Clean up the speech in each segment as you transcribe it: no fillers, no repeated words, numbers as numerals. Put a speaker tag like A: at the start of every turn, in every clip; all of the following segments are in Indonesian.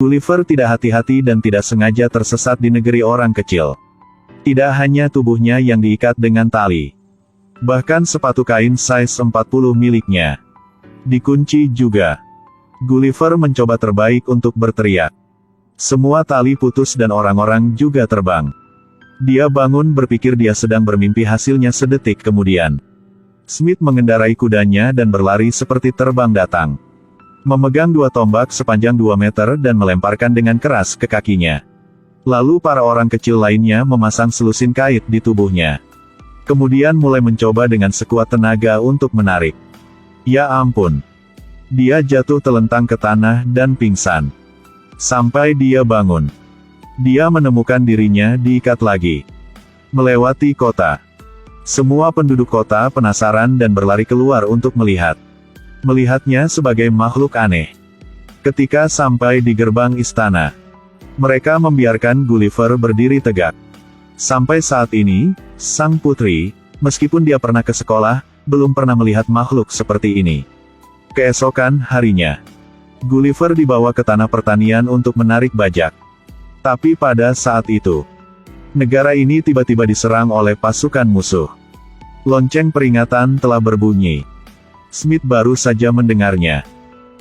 A: Gulliver tidak hati-hati dan tidak sengaja tersesat di negeri orang kecil. Tidak hanya tubuhnya yang diikat dengan tali. Bahkan sepatu kain size 40 miliknya dikunci juga. Gulliver mencoba terbaik untuk berteriak. Semua tali putus dan orang-orang juga terbang. Dia bangun berpikir dia sedang bermimpi, hasilnya sedetik kemudian. Smith mengendarai kudanya dan berlari seperti terbang datang. Memegang 2 tombak sepanjang 2 meter dan melemparkan dengan keras ke kakinya. Lalu para orang kecil lainnya memasang selusin kait di tubuhnya. Kemudian mulai mencoba dengan sekuat tenaga untuk menarik. Ya ampun. Dia jatuh telentang ke tanah dan pingsan. Sampai dia bangun. Dia menemukan dirinya diikat lagi. Melewati kota. Semua penduduk kota penasaran dan berlari keluar untuk melihat. Melihatnya sebagai makhluk aneh. Ketika sampai di gerbang istana, mereka membiarkan Gulliver berdiri tegak. Sampai saat ini, sang putri, meskipun dia pernah ke sekolah, belum pernah melihat makhluk seperti ini. Keesokan harinya, Gulliver dibawa ke tanah pertanian untuk menarik bajak. Tapi pada saat itu, negara ini tiba-tiba diserang oleh pasukan musuh. Lonceng peringatan telah berbunyi. Smith baru saja mendengarnya.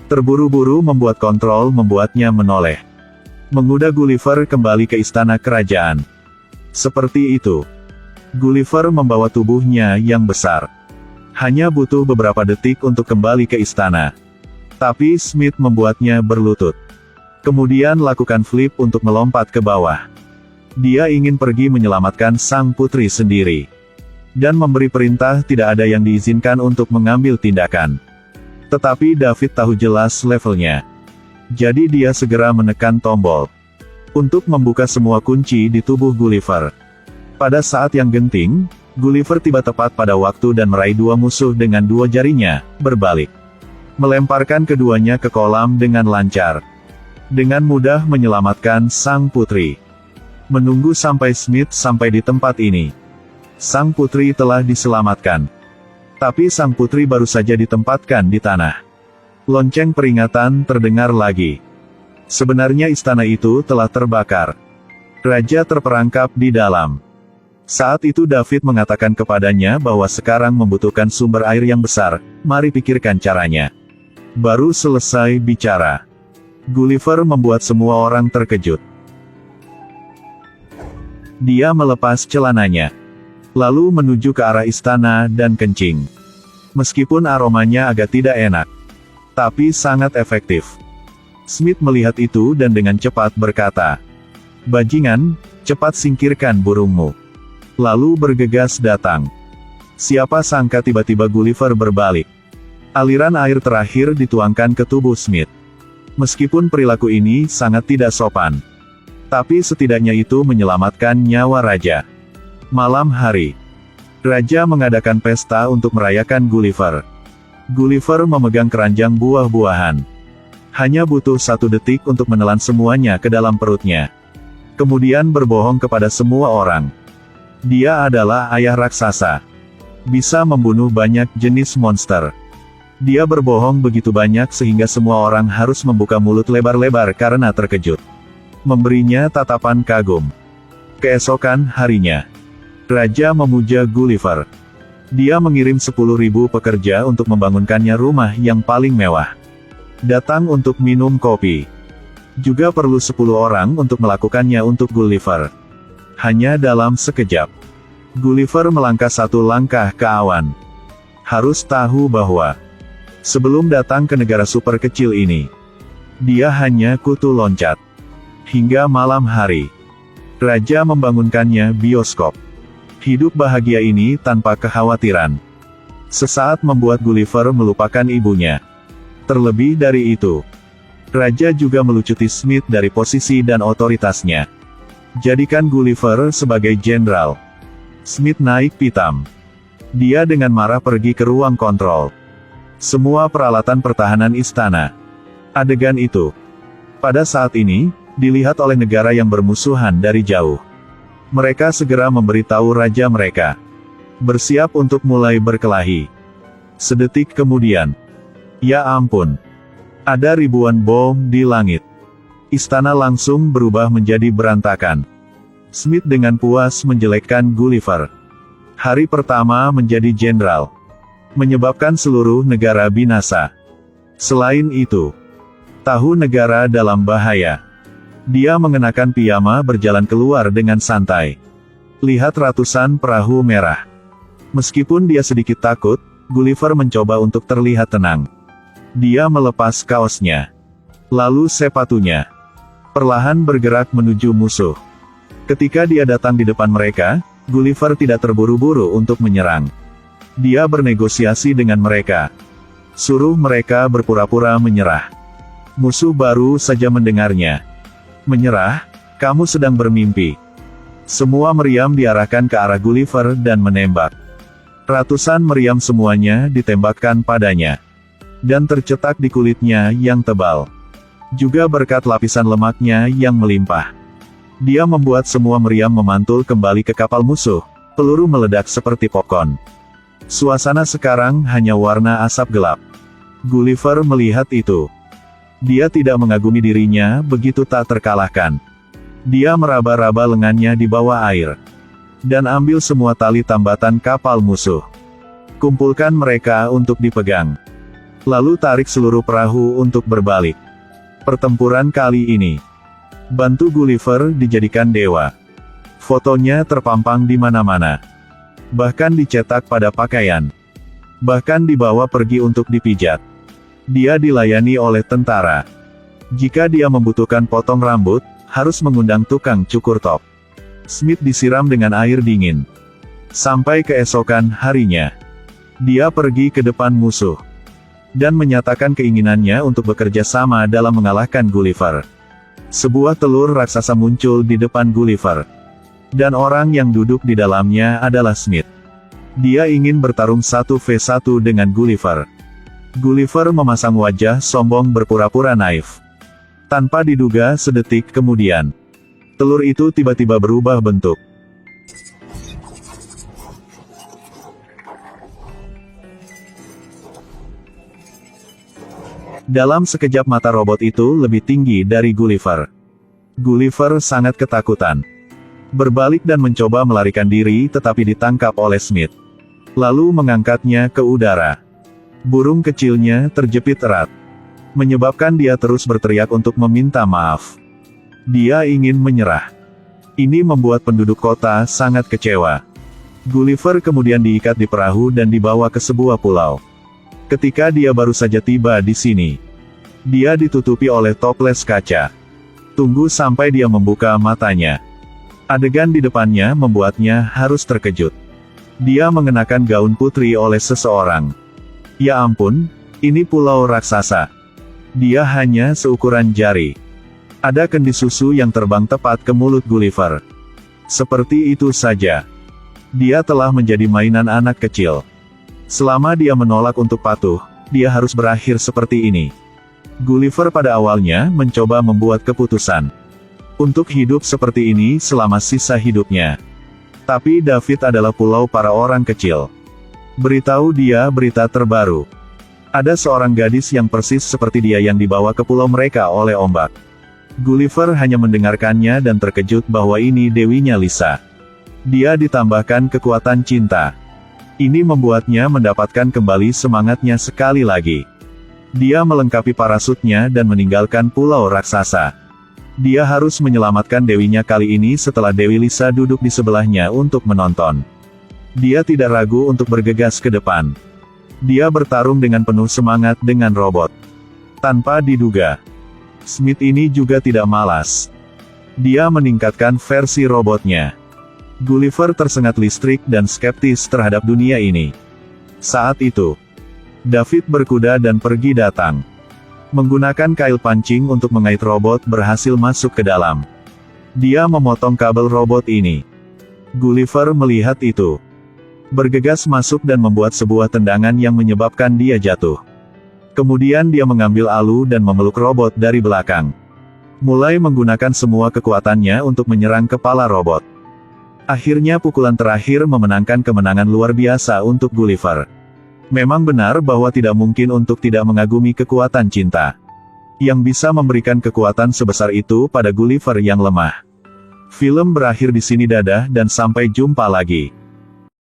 A: Terburu-buru membuat kontrol membuatnya menoleh. Menguda Gulliver kembali ke istana kerajaan. Seperti itu. Gulliver membawa tubuhnya yang besar. Hanya butuh beberapa detik untuk kembali ke istana. Tapi Smith membuatnya berlutut. Kemudian lakukan flip untuk melompat ke bawah. Dia ingin pergi menyelamatkan sang putri sendiri. Dan memberi perintah tidak ada yang diizinkan untuk mengambil tindakan. Tetapi David tahu jelas levelnya. Jadi dia segera menekan tombol untuk membuka semua kunci di tubuh Gulliver. Pada saat yang genting, Gulliver tiba tepat pada waktu dan meraih 2 musuh dengan 2 jarinya, berbalik. Melemparkan keduanya ke kolam dengan lancar. Dengan mudah menyelamatkan sang putri. Menunggu sampai Smith sampai di tempat ini. Sang putri telah diselamatkan. Tapi sang putri baru saja ditempatkan di tanah. Lonceng peringatan terdengar lagi. Sebenarnya istana itu telah terbakar. Raja terperangkap di dalam. Saat itu David mengatakan kepadanya bahwa sekarang membutuhkan sumber air yang besar, mari pikirkan caranya. Baru selesai bicara, Gulliver membuat semua orang terkejut. Dia melepas celananya. Lalu menuju ke arah istana dan kencing. Meskipun aromanya agak tidak enak. Tapi sangat efektif. Smith melihat itu dan dengan cepat berkata, "Bajingan, cepat singkirkan burungmu." Lalu bergegas datang. Siapa sangka tiba-tiba Gulliver berbalik. Aliran air terakhir dituangkan ke tubuh Smith. Meskipun perilaku ini sangat tidak sopan. Tapi setidaknya itu menyelamatkan nyawa raja. Malam hari, raja mengadakan pesta untuk merayakan Gulliver. Gulliver memegang keranjang buah-buahan. Hanya butuh 1 detik untuk menelan semuanya ke dalam perutnya. Kemudian berbohong kepada semua orang. Dia adalah ayah raksasa. Bisa membunuh banyak jenis monster. Dia berbohong begitu banyak sehingga semua orang harus membuka mulut lebar-lebar karena terkejut. Memberinya tatapan kagum. Keesokan harinya, raja memuja Gulliver. Dia mengirim 10.000 pekerja untuk membangunkannya rumah yang paling mewah. Datang untuk minum kopi. Juga perlu 10 orang untuk melakukannya untuk Gulliver. Hanya dalam sekejap, Gulliver melangkah 1 langkah ke awan. Harus tahu bahwa, sebelum datang ke negara super kecil ini, dia hanya kutu loncat. Hingga malam hari, raja membangunkannya bioskop. Hidup bahagia ini tanpa kekhawatiran. Sesaat membuat Gulliver melupakan ibunya. Terlebih dari itu, raja juga melucuti Smith dari posisi dan otoritasnya. Jadikan Gulliver sebagai jenderal. Smith naik pitam. Dia dengan marah pergi ke ruang kontrol. Semua peralatan pertahanan istana. Adegan itu, pada saat ini, dilihat oleh negara yang bermusuhan dari jauh. Mereka segera memberitahu raja mereka. Bersiap untuk mulai berkelahi. Sedetik kemudian. Ya ampun. Ada ribuan bom di langit. Istana langsung berubah menjadi berantakan. Smith dengan puas menjelekkan Gulliver. Hari pertama menjadi jenderal, menyebabkan seluruh negara binasa. Selain itu, tahu negara dalam bahaya. Dia mengenakan piyama berjalan keluar dengan santai. Lihat ratusan perahu merah. Meskipun dia sedikit takut, Gulliver mencoba untuk terlihat tenang. Dia melepas kaosnya, lalu sepatunya, perlahan bergerak menuju musuh. Ketika dia datang di depan mereka, Gulliver tidak terburu-buru untuk menyerang. Dia bernegosiasi dengan mereka. Suruh mereka berpura-pura menyerah. Musuh baru saja mendengarnya. Menyerah? Kamu sedang bermimpi. Semua meriam diarahkan ke arah Gulliver dan menembak. Ratusan meriam semuanya ditembakkan padanya, dan tercetak di kulitnya yang tebal. Juga berkat lapisan lemaknya yang melimpah. Dia membuat semua meriam memantul kembali ke kapal musuh. Peluru meledak seperti popcorn. Suasana sekarang hanya warna asap gelap. Gulliver melihat itu. Dia tidak mengagumi dirinya begitu tak terkalahkan. Dia meraba-raba lengannya di bawah air, dan ambil semua tali tambatan kapal musuh. Kumpulkan mereka untuk dipegang. Lalu tarik seluruh perahu untuk berbalik. Pertempuran kali ini, bantu Gulliver dijadikan dewa. Fotonya terpampang di mana-mana. Bahkan dicetak pada pakaian. Bahkan dibawa pergi untuk dipijat. Dia dilayani oleh tentara. Jika dia membutuhkan potong rambut, harus mengundang tukang cukur top. Smith disiram dengan air dingin. Sampai keesokan harinya, dia pergi ke depan musuh, dan menyatakan keinginannya untuk bekerja sama dalam mengalahkan Gulliver. Sebuah telur raksasa muncul di depan Gulliver, dan orang yang duduk di dalamnya adalah Smith. Dia ingin bertarung 1v1 dengan Gulliver. Gulliver memasang wajah sombong berpura-pura naif. Tanpa diduga sedetik kemudian, telur itu tiba-tiba berubah bentuk. Dalam sekejap mata robot itu lebih tinggi dari Gulliver. Gulliver sangat ketakutan. Berbalik dan mencoba melarikan diri tetapi ditangkap oleh Smith. Lalu mengangkatnya ke udara. Burung kecilnya terjepit erat, menyebabkan dia terus berteriak untuk meminta maaf. Dia ingin menyerah. Ini membuat penduduk kota sangat kecewa. Gulliver kemudian diikat di perahu dan dibawa ke sebuah pulau. Ketika dia baru saja tiba di sini, dia ditutupi oleh toples kaca. Tunggu sampai dia membuka matanya. Adegan di depannya membuatnya harus terkejut. Dia mengenakan gaun putri oleh seseorang. Ya ampun, ini pulau raksasa. Dia hanya seukuran jari. Ada kendi susu yang terbang tepat ke mulut Gulliver. Seperti itu saja. Dia telah menjadi mainan anak kecil. Selama dia menolak untuk patuh, dia harus berakhir seperti ini. Gulliver pada awalnya mencoba membuat keputusan untuk hidup seperti ini selama sisa hidupnya. Tapi David adalah pulau para orang kecil. Beritahu dia berita terbaru. Ada seorang gadis yang persis seperti dia yang dibawa ke pulau mereka oleh ombak. Gulliver hanya mendengarkannya dan terkejut bahwa ini dewinya Lisa. Dia ditambahkan kekuatan cinta. Ini membuatnya mendapatkan kembali semangatnya sekali lagi. Dia melengkapi parasutnya dan meninggalkan pulau raksasa. Dia harus menyelamatkan dewinya kali ini setelah Dewi Lisa duduk di sebelahnya untuk menonton. Dia tidak ragu untuk bergegas ke depan. Dia bertarung dengan penuh semangat dengan robot. Tanpa diduga, Smith ini juga tidak malas. Dia meningkatkan versi robotnya. Gulliver tersengat listrik dan skeptis terhadap dunia ini. Saat itu, David berkuda dan pergi datang. Menggunakan kail pancing untuk mengait robot berhasil masuk ke dalam. Dia memotong kabel robot ini. Gulliver melihat itu, bergegas masuk dan membuat sebuah tendangan yang menyebabkan dia jatuh. Kemudian dia mengambil alu dan memeluk robot dari belakang. Mulai menggunakan semua kekuatannya untuk menyerang kepala robot. Akhirnya pukulan terakhir memenangkan kemenangan luar biasa untuk Gulliver. Memang benar bahwa tidak mungkin untuk tidak mengagumi kekuatan cinta. yang bisa memberikan kekuatan sebesar itu pada Gulliver yang lemah. Film berakhir di sini, dadah dan sampai jumpa lagi.